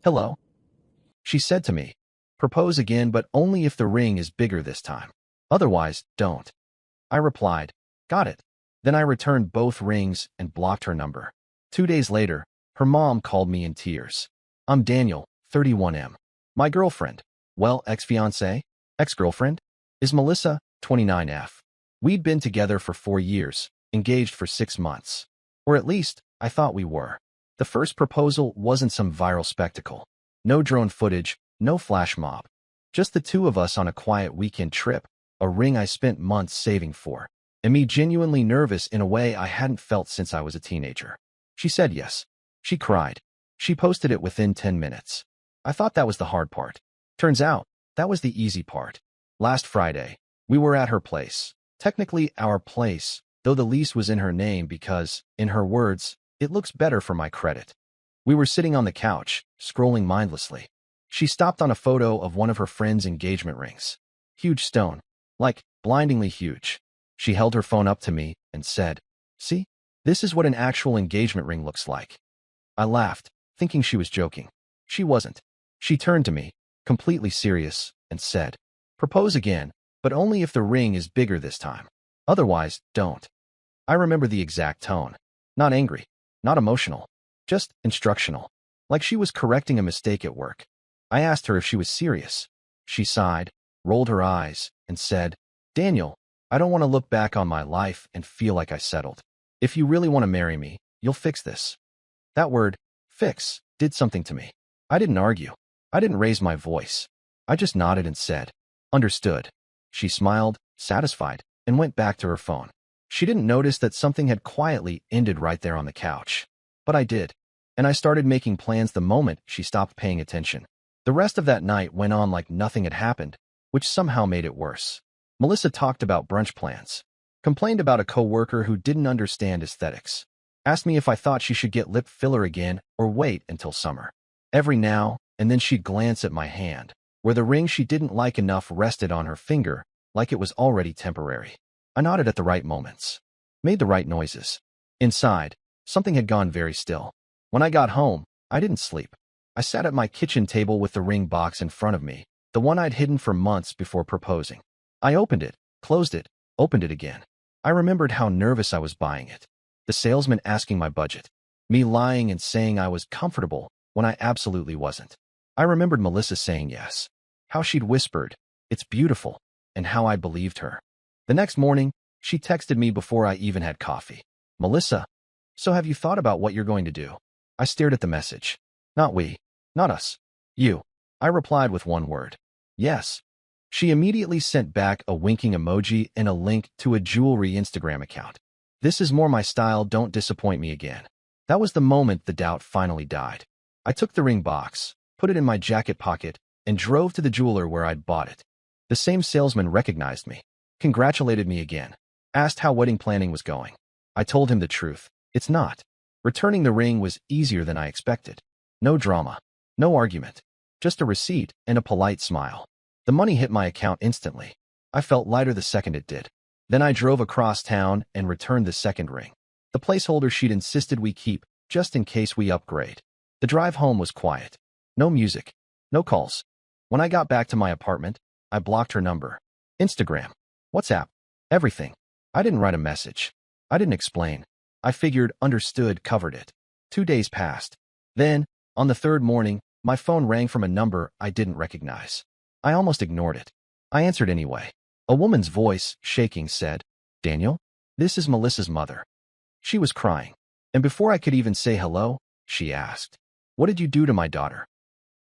"Hello," she said to me. "Propose again, but only if the ring is bigger this time. Otherwise, don't." I replied, "Got it." Then I returned both rings and blocked her number. 2 days later, her mom called me in tears. "I'm Daniel, 31M. My girlfriend, well, ex-fiancé, ex-girlfriend, is Melissa, 29F. We'd been together for 4 years, engaged for 6 months. Or at least, I thought we were. The first proposal wasn't some viral spectacle. No drone footage, no flash mob. Just the two of us on a quiet weekend trip, a ring I spent months saving for, and me genuinely nervous in a way I hadn't felt since I was a teenager. She said yes. She cried. She posted it within 10 minutes. I thought that was the hard part. Turns out, that was the easy part. Last Friday, we were at her place. Technically our place, though the lease was in her name because, in her words, it looks better for my credit. We were sitting on the couch, scrolling mindlessly. She stopped on a photo of one of her friend's engagement rings. Huge stone. Like, blindingly huge. She held her phone up to me and said, "See? This is what an actual engagement ring looks like." I laughed, thinking she was joking. She wasn't. She turned to me, completely serious, and said, "Propose again, but only if the ring is bigger this time. Otherwise, don't." I remember the exact tone. Not angry, not emotional, just instructional. Like she was correcting a mistake at work. I asked her if she was serious. She sighed, rolled her eyes, and said, "Daniel, I don't want to look back on my life and feel like I settled. If you really want to marry me, you'll fix this." That word, fix, did something to me. I didn't argue. I didn't raise my voice. I just nodded and said, "Understood." She smiled, satisfied, and went back to her phone. She didn't notice that something had quietly ended right there on the couch. But I did. And I started making plans the moment she stopped paying attention. The rest of that night went on like nothing had happened, which somehow made it worse. Melissa talked about brunch plans, complained about a coworker who didn't understand aesthetics, asked me if I thought she should get lip filler again or wait until summer. Every now and then she'd glance at my hand, where the ring she didn't like enough rested on her finger, like it was already temporary. I nodded at the right moments, made the right noises. Inside, something had gone very still. When I got home, I didn't sleep. I sat at my kitchen table with the ring box in front of me, the one I'd hidden for months before proposing. I opened it, closed it, opened it again. I remembered how nervous I was buying it. The salesman asking my budget. Me lying and saying I was comfortable when I absolutely wasn't. I remembered Melissa saying yes. How she'd whispered, "It's beautiful," and how I believed her. The next morning, she texted me before I even had coffee. "Melissa, so have you thought about what you're going to do?" I stared at the message. "Not we. Not us. You." I replied with one word. "Yes." She immediately sent back a winking emoji and a link to a jewelry Instagram account. "This is more my style, don't disappoint me again." That was the moment the doubt finally died. I took the ring box, put it in my jacket pocket, and drove to the jeweler where I'd bought it. The same salesman recognized me, congratulated me again, asked how wedding planning was going. I told him the truth. It's not. Returning the ring was easier than I expected. No drama, no argument, just a receipt and a polite smile. The money hit my account instantly. I felt lighter the second it did. Then I drove across town and returned the second ring, the placeholder she'd insisted we keep, just in case we upgrade. The drive home was quiet. No music, no calls. When I got back to my apartment, I blocked her number. Instagram, WhatsApp, everything. I didn't write a message. I didn't explain. I figured understood covered it. 2 days passed. Then, on the third morning, my phone rang from a number I didn't recognize. I almost ignored it. I answered anyway. A woman's voice, shaking, said, "Daniel, this is Melissa's mother." She was crying. And before I could even say hello, she asked, "What did you do to my daughter?"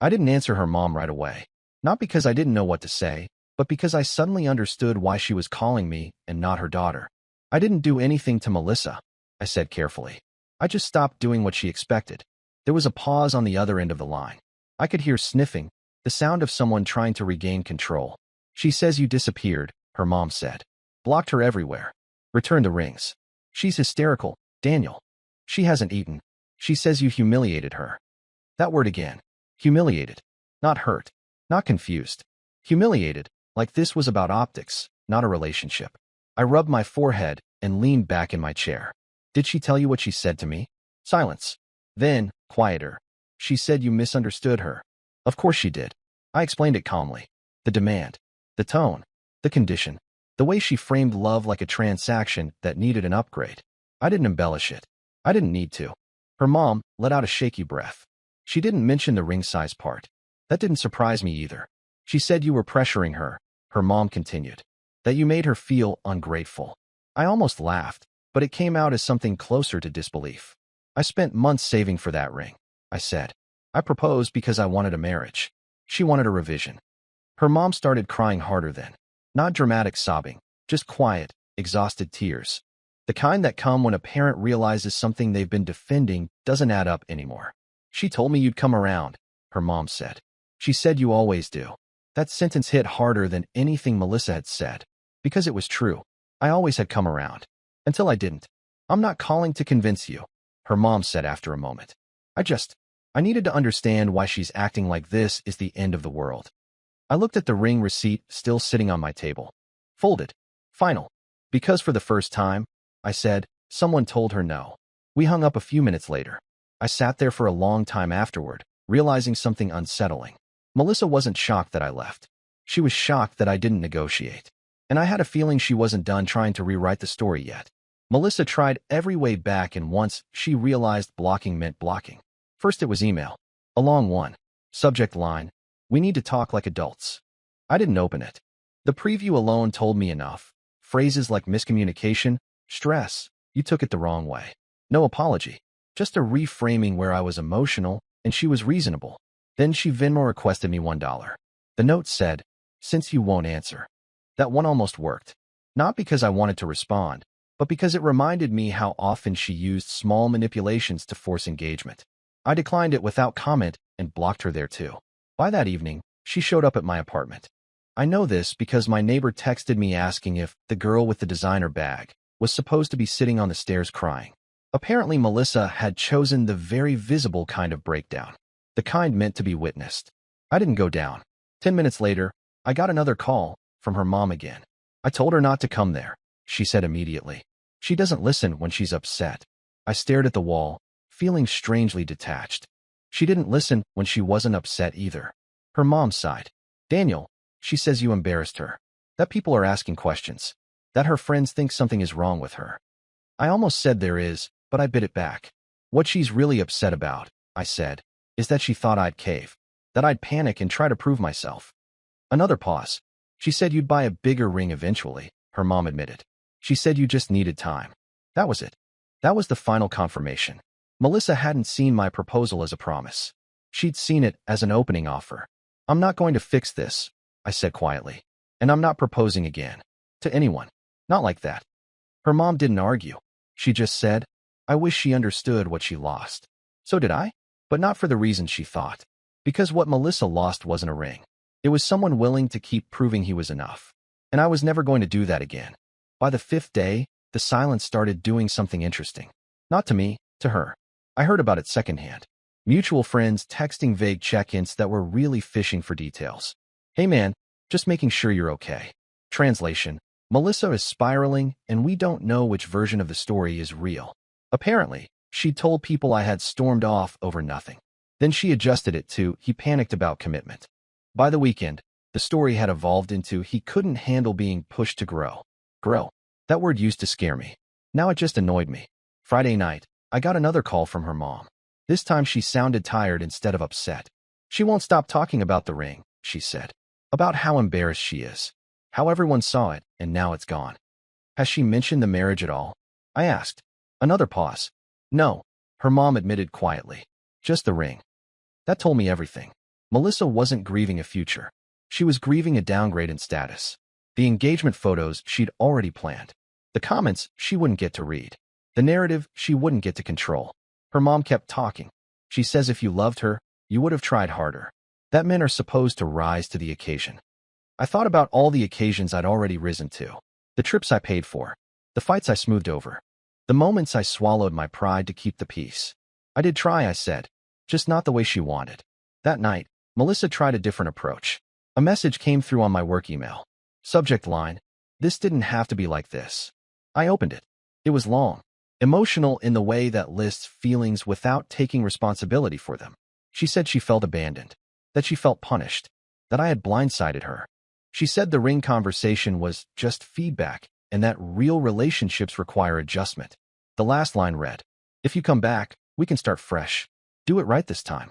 I didn't answer her mom right away. Not because I didn't know what to say, but because I suddenly understood why she was calling me and not her daughter. "I didn't do anything to Melissa," I said carefully. "I just stopped doing what she expected." There was a pause on the other end of the line. I could hear sniffing, the sound of someone trying to regain control. "She says you disappeared," her mom said. "Blocked her everywhere. Returned the rings. She's hysterical, Daniel. She hasn't eaten. She says you humiliated her." That word again. Humiliated. Not hurt. Not confused. Humiliated, like this was about optics, not a relationship. I rubbed my forehead and leaned back in my chair. "Did she tell you what she said to me?" Silence. Then, quieter. She said you misunderstood her. Of course she did. I explained it calmly. The demand, the tone, the condition, the way she framed love like a transaction that needed an upgrade. I didn't embellish it. I didn't need to. Her mom let out a shaky breath. She didn't mention the ring size part. That didn't surprise me either. She said you were pressuring her, her mom continued. That you made her feel ungrateful. I almost laughed, but it came out as something closer to disbelief. I spent months saving for that ring, I said. I proposed because I wanted a marriage. She wanted a revision. Her mom started crying harder then. Not dramatic sobbing, just quiet, exhausted tears. The kind that come when a parent realizes something they've been defending doesn't add up anymore. She told me you'd come around, her mom said. She said you always do. That sentence hit harder than anything Melissa had said. Because it was true. I always had come around. Until I didn't. I'm not calling to convince you, her mom said after a moment. I needed to understand why she's acting like this is the end of the world. I looked at the ring receipt still sitting on my table. Folded. Final. Because for the first time, I said, someone told her no. We hung up a few minutes later. I sat there for a long time afterward, realizing something unsettling. Melissa wasn't shocked that I left. She was shocked that I didn't negotiate. And I had a feeling she wasn't done trying to rewrite the story yet. Melissa tried every way back, and once she realized blocking meant blocking. First it was email. A long one. Subject line, we need to talk like adults. I didn't open it. The preview alone told me enough. Phrases like miscommunication, stress, you took it the wrong way. No apology. Just a reframing where I was emotional and she was reasonable. Then she Venmo requested me $1. The note said, since you won't answer. That one almost worked. Not because I wanted to respond, but because it reminded me how often she used small manipulations to force engagement. I declined it without comment and blocked her there too. By that evening, she showed up at my apartment. I know this because my neighbor texted me asking if the girl with the designer bag was supposed to be sitting on the stairs crying. Apparently, Melissa had chosen the very visible kind of breakdown, the kind meant to be witnessed. I didn't go down. 10 minutes later, I got another call from her mom again. I told her not to come there, she said immediately. She doesn't listen when she's upset. I stared at the wall, feeling strangely detached. She didn't listen when she wasn't upset either. Her mom sighed. Daniel, she says you embarrassed her. That people are asking questions. That her friends think something is wrong with her. I almost said there is, but I bit it back. What she's really upset about, I said, is that she thought I'd cave. That I'd panic and try to prove myself. Another pause. She said you'd buy a bigger ring eventually, her mom admitted. She said you just needed time. That was it. That was the final confirmation. Melissa hadn't seen my proposal as a promise. She'd seen it as an opening offer. I'm not going to fix this, I said quietly. And I'm not proposing again. To anyone. Not like that. Her mom didn't argue. She just said, I wish she understood what she lost. So did I? But not for the reason she thought. Because what Melissa lost wasn't a ring. It was someone willing to keep proving he was enough. And I was never going to do that again. By the 5th day, the silence started doing something interesting. Not to me, to her. I heard about it secondhand. Mutual friends texting vague check-ins that were really fishing for details. Hey man, just making sure you're okay. Translation, Melissa is spiraling and we don't know which version of the story is real. Apparently, she told people I had stormed off over nothing. Then she adjusted it to, he panicked about commitment. By the weekend, the story had evolved into he couldn't handle being pushed to grow. Grow. That word used to scare me. Now it just annoyed me. Friday night, I got another call from her mom. This time she sounded tired instead of upset. She won't stop talking about the ring, she said. About how embarrassed she is. How everyone saw it, and now it's gone. Has she mentioned the marriage at all? I asked. Another pause. No, her mom admitted quietly. Just the ring. That told me everything. Melissa wasn't grieving a future. She was grieving a downgrade in status. The engagement photos she'd already planned. The comments she wouldn't get to read. The narrative she wouldn't get to control. Her mom kept talking. She says if you loved her, you would have tried harder. That men are supposed to rise to the occasion. I thought about all the occasions I'd already risen to. The trips I paid for. The fights I smoothed over. The moments I swallowed my pride to keep the peace. I did try, I said. Just not the way she wanted. That night, Melissa tried a different approach. A message came through on my work email. Subject line, this didn't have to be like this. I opened it. It was long. Emotional in the way that lists feelings without taking responsibility for them. She said she felt abandoned, that she felt punished, that I had blindsided her. She said the ring conversation was just feedback and that real relationships require adjustment. The last line read, "If you come back, we can start fresh. Do it right this time."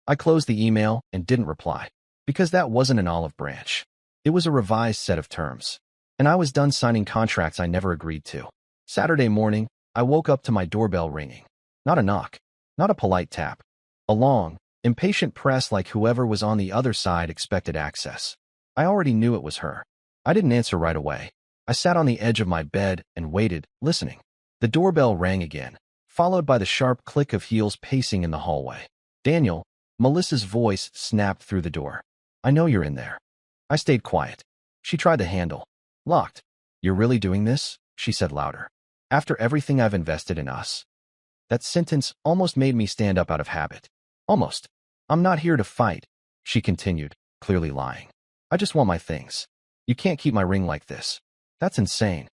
I closed the email and didn't reply, because that wasn't an olive branch. It was a revised set of terms, and I was done signing contracts I never agreed to. Saturday morning, I woke up to my doorbell ringing. Not a knock, not a polite tap. A long, impatient press like whoever was on the other side expected access. I already knew it was her. I didn't answer right away. I sat on the edge of my bed and waited, listening. The doorbell rang again, followed by the sharp click of heels pacing in the hallway. "Daniel," Melissa's voice snapped through the door. "I know you're in there." I stayed quiet. She tried the handle. "Locked." "You're really doing this?" she said louder. "After everything I've invested in us?" That sentence almost made me stand up out of habit. Almost. "I'm not here to fight," she continued, clearly lying. "I just want my things. You can't keep my ring like this. That's insane."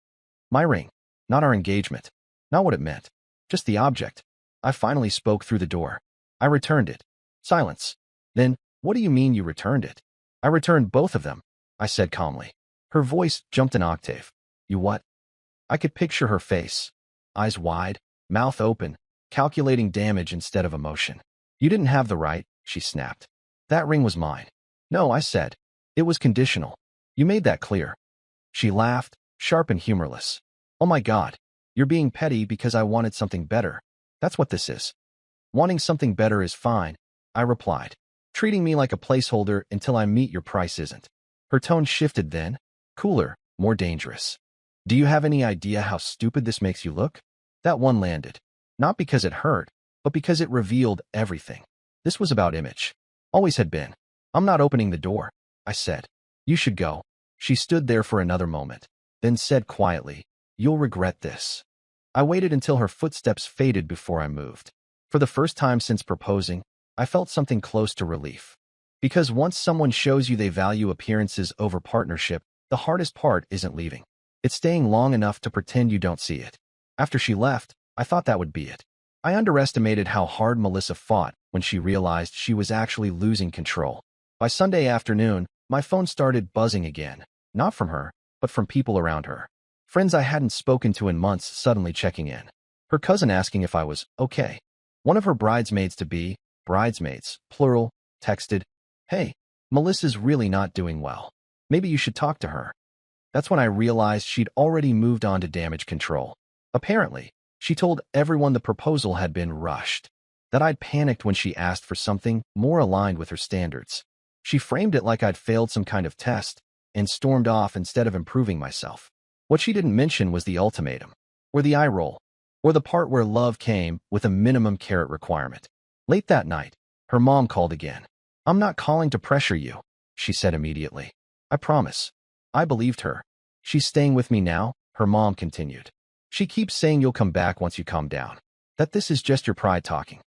My ring. Not our engagement. Not what it meant. Just the object. I finally spoke through the door. "I returned it." Silence. "Then, what do you mean you returned it?" "I returned both of them," I said calmly. Her voice jumped an octave. "You what?" I could picture her face. Eyes wide, mouth open, calculating damage instead of emotion. "You didn't have the right," she snapped. "That ring was mine." "No," I said. "It was conditional. You made that clear." She laughed, sharp and humorless. "Oh my God, you're being petty because I wanted something better. That's what this is." "Wanting something better is fine," I replied. "Treating me like a placeholder until I meet your price isn't." Her tone shifted then, cooler, more dangerous. "Do you have any idea how stupid this makes you look?" That one landed. Not because it hurt, but because it revealed everything. This was about image. Always had been. "I'm not opening the door," I said. "You should go." She stood there for another moment, then said quietly, "You'll regret this." I waited until her footsteps faded before I moved. For the first time since proposing, I felt something close to relief. Because once someone shows you they value appearances over partnership, the hardest part isn't leaving. It's staying long enough to pretend you don't see it. After she left, I thought that would be it. I underestimated how hard Melissa fought when she realized she was actually losing control. By Sunday afternoon, my phone started buzzing again, not from her, but from people around her. Friends I hadn't spoken to in months suddenly checking in. Her cousin asking if I was okay. One of her bridesmaids-to-be, bridesmaids, plural, texted, "Hey, Melissa's really not doing well. Maybe you should talk to her." That's when I realized she'd already moved on to damage control. Apparently, she told everyone the proposal had been rushed, that I'd panicked when she asked for something more aligned with her standards. She framed it like I'd failed some kind of test and stormed off instead of improving myself. What she didn't mention was the ultimatum, or the eye roll, or the part where love came with a minimum carrot requirement. Late that night, her mom called again. "I'm not calling to pressure you," she said immediately. "I promise." I believed her. "She's staying with me now," her mom continued. "She keeps saying you'll come back once you calm down. That this is just your pride talking."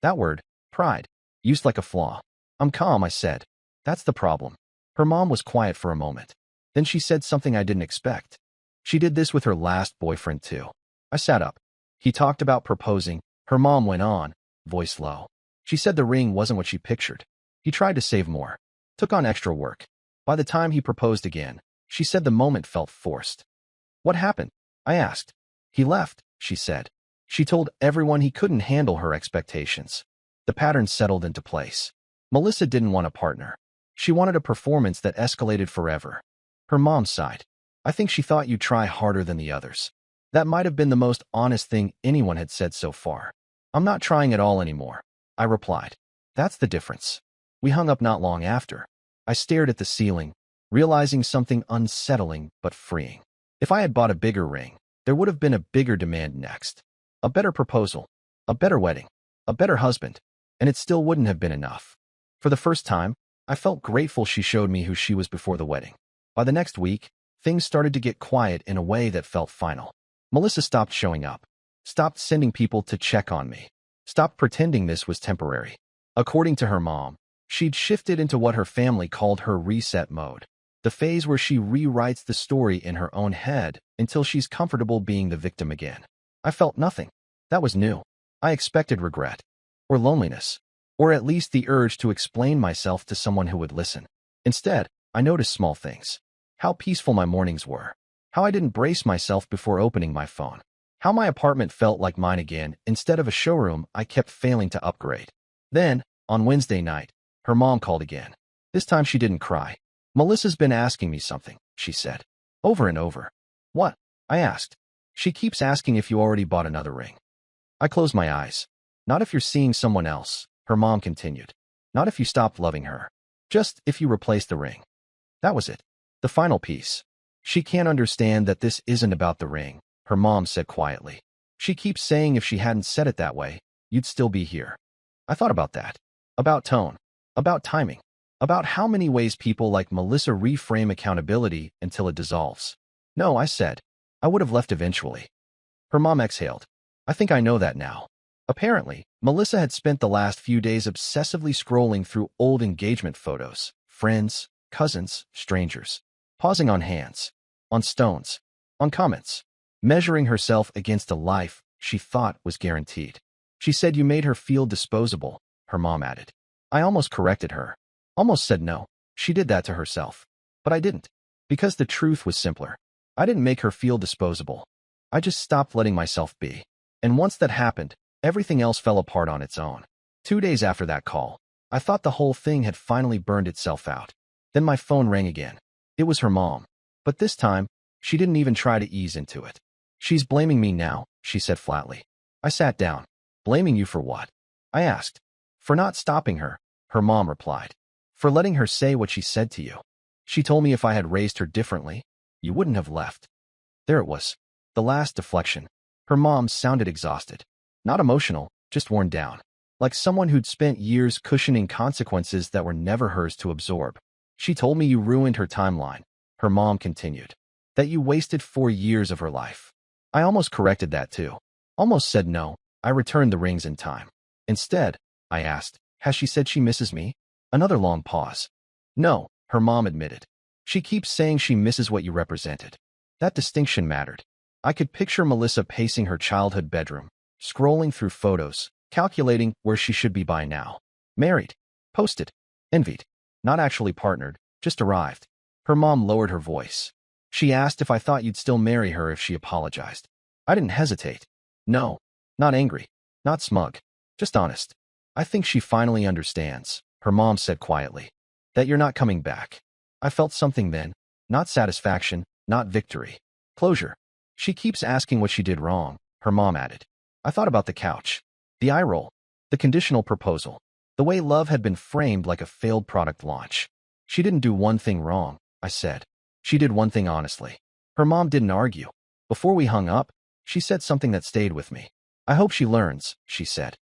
That word, pride, used like a flaw. "I'm calm," I said. "That's the problem." Her mom was quiet for a moment. Then she said something I didn't expect. She did this with her last boyfriend too. I sat up. "He talked about proposing," her mom went on, voice low. "She said the ring wasn't what she pictured. He tried to save more. Took on extra work. By the time he proposed again, she said the moment felt forced." "What happened?" I asked. "He left," she said. She told everyone he couldn't handle her expectations. The pattern settled into place. Melissa didn't want a partner. She wanted a performance that escalated forever. Her mom sighed. "I think she thought you'd try harder than the others." That might have been the most honest thing anyone had said so far. "I'm not trying at all anymore," I replied. "That's the difference." We hung up not long after. I stared at the ceiling, realizing something unsettling but freeing. If I had bought a bigger ring, there would have been a bigger demand next. A better proposal, a better wedding, a better husband, and it still wouldn't have been enough. For the first time, I felt grateful she showed me who she was before the wedding. By the next week, things started to get quiet in a way that felt final. Melissa stopped showing up, stopped sending people to check on me, stopped pretending this was temporary. According to her mom, she'd shifted into what her family called her reset mode, the phase where she rewrites the story in her own head until she's comfortable being the victim again. I felt nothing. That was new. I expected regret, or loneliness, or at least the urge to explain myself to someone who would listen. Instead, I noticed small things. How peaceful my mornings were. How I didn't brace myself before opening my phone. How my apartment felt like mine again instead of a showroom I kept failing to upgrade. Then, on Wednesday night, her mom called again. This time she didn't cry. "Melissa's been asking me something," she said. Over and over. "What?" I asked. "She keeps asking if you already bought another ring." I closed my eyes. "Not if you're seeing someone else," her mom continued. "Not if you stopped loving her. Just if you replaced the ring." That was it. The final piece. "She can't understand that this isn't about the ring," her mom said quietly. "She keeps saying if she hadn't said it that way, you'd still be here." I thought about that. About tone. About timing. About how many ways people like Melissa reframe accountability until it dissolves. "No," I said. "I would have left eventually." Her mom exhaled. "I think I know that now." Apparently, Melissa had spent the last few days obsessively scrolling through old engagement photos, friends, cousins, strangers, pausing on hands, on stones, on comments, measuring herself against a life she thought was guaranteed. "She said you made her feel disposable," her mom added. I almost corrected her. Almost said no. She did that to herself. But I didn't. Because the truth was simpler. I didn't make her feel disposable. I just stopped letting myself be. And once that happened, everything else fell apart on its own. 2 days after that call, I thought the whole thing had finally burned itself out. Then my phone rang again. It was her mom. But this time, she didn't even try to ease into it. "She's blaming me now," she said flatly. I sat down. "Blaming you for what?" I asked. "For not stopping her," her mom replied. "For letting her say what she said to you. She told me if I had raised her differently, you wouldn't have left." There it was. The last deflection. Her mom sounded exhausted. Not emotional, just worn down. Like someone who'd spent years cushioning consequences that were never hers to absorb. "She told me you ruined her timeline," her mom continued. "That you wasted 4 years of her life." I almost corrected that too. Almost said no. I returned the rings in time. Instead, I asked, "Has she said she misses me?" Another long pause. "No," her mom admitted. "She keeps saying she misses what you represented." That distinction mattered. I could picture Melissa pacing her childhood bedroom, scrolling through photos, calculating where she should be by now. Married, posted, envied, not actually partnered, just arrived. Her mom lowered her voice. She asked if I thought you'd still marry her if she apologized. I didn't hesitate. No, not angry, not smug, just honest. "I think she finally understands," her mom said quietly, "that you're not coming back." I felt something then, not satisfaction, not victory. Closure. "She keeps asking what she did wrong," her mom added. I thought about the couch, the eye roll, the conditional proposal, the way love had been framed like a failed product launch. "She didn't do one thing wrong," I said. "She did one thing honestly." Her mom didn't argue. Before we hung up, she said something that stayed with me. "I hope she learns," she said,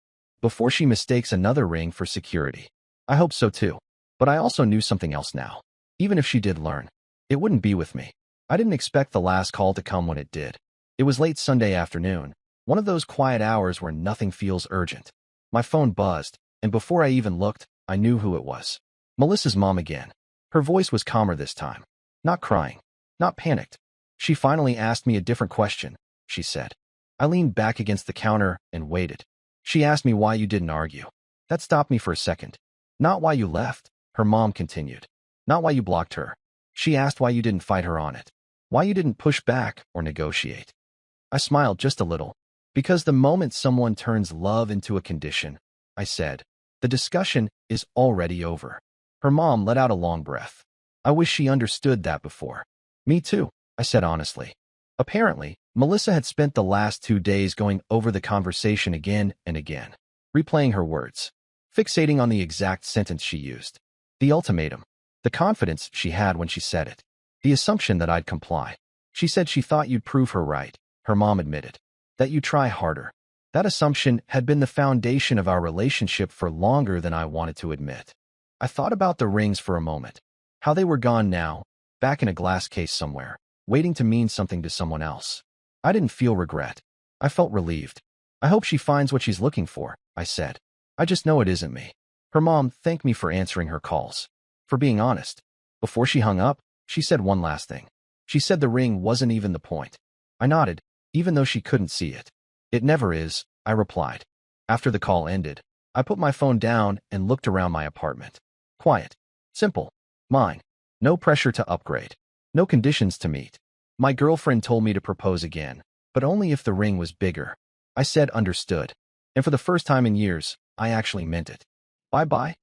"before she mistakes another ring for security." I hope so too. But I also knew something else now. Even if she did learn, it wouldn't be with me. I didn't expect the last call to come when it did. It was late Sunday afternoon, one of those quiet hours where nothing feels urgent. My phone buzzed, and before I even looked, I knew who it was. Melissa's mom again. Her voice was calmer this time. Not crying. Not panicked. "She finally asked me a different question," she said. I leaned back against the counter and waited. "She asked me why you didn't argue." That stopped me for a second. "Not why you left," her mom continued. "Not why you blocked her. She asked why you didn't fight her on it. Why you didn't push back or negotiate." I smiled just a little. "Because the moment someone turns love into a condition," I said, "the discussion is already over." Her mom let out a long breath. I wish she understood that before. "Me too," I said honestly. Apparently, Melissa had spent the last 2 days going over the conversation again and again, replaying her words, fixating on the exact sentence she used, the ultimatum, the confidence she had when she said it, the assumption that I'd comply. "She said she thought you'd prove her right," her mom admitted, "that you try harder." That assumption had been the foundation of our relationship for longer than I wanted to admit. I thought about the rings for a moment, how they were gone now, back in a glass case somewhere, waiting to mean something to someone else. I didn't feel regret. I felt relieved. "I hope she finds what she's looking for," I said. "I just know it isn't me." Her mom thanked me for answering her calls, for being honest. Before she hung up, she said one last thing. She said the ring wasn't even the point. I nodded, even though she couldn't see it. "It never is," I replied. After the call ended, I put my phone down and looked around my apartment. Quiet. Simple. Mine. No pressure to upgrade. No conditions to meet. My girlfriend told me to propose again, but only if the ring was bigger. I said understood. And for the first time in years, I actually meant it. Bye-bye.